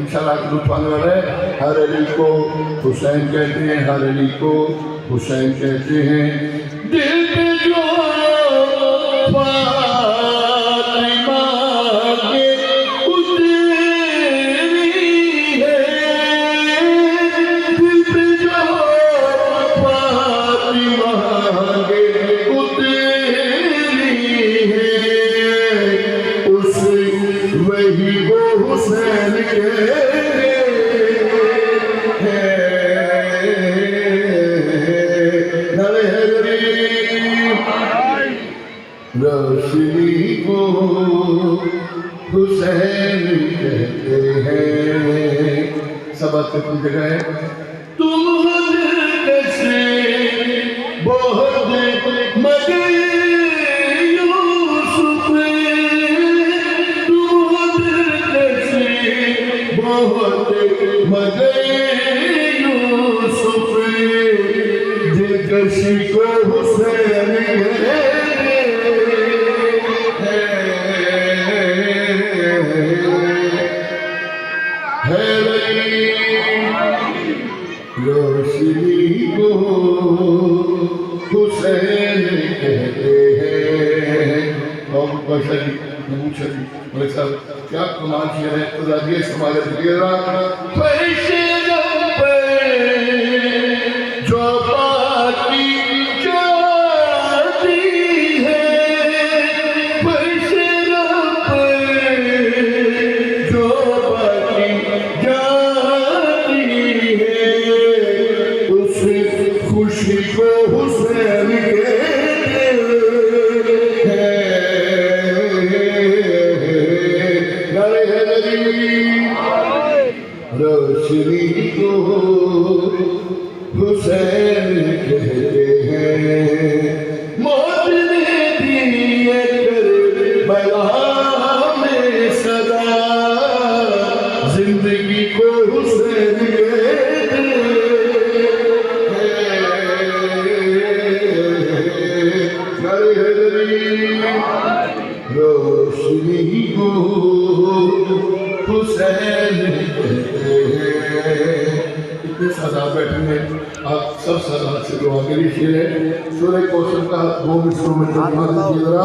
انشاءاللہ لطف آنے والا ہے. ہر علی کو حسین کہتے ہیں, ہر علی کو حسین کہتے ہیں. دل پہ جو روشنی کو حسین کہتے ہیں. سبق سے پوچھ گئے تم دلکش بہت مگر یوسف, تم دلکش بہت مگر یوسف, دلکشی کو حسین ہے. روشنی کو حسین کہتے ہیں. اور بشری نموشری ملک صاحب کیا کمال شعر ہے. خدا دیئے سمالے دیئے رہا فرشتے پہ جو باتی جاتی ہے, فرشتے پہ جو باتی جاتی ہے, خوشی کو حسین کہتے ہیں. روشنی کو حسین کہتے ہیں. موت نے دی کربلا میں صدا, زندگی کو حسین کہتے ہیں. روشنی کو حسین کہتے ہیں. اتنے سزا بیٹھے ہیں, آپ سب سزا سے دعا کے لیے شعر ہے. سورہ کوثر کا 2 مصروں میں ترجمہ دیجیے ذرا.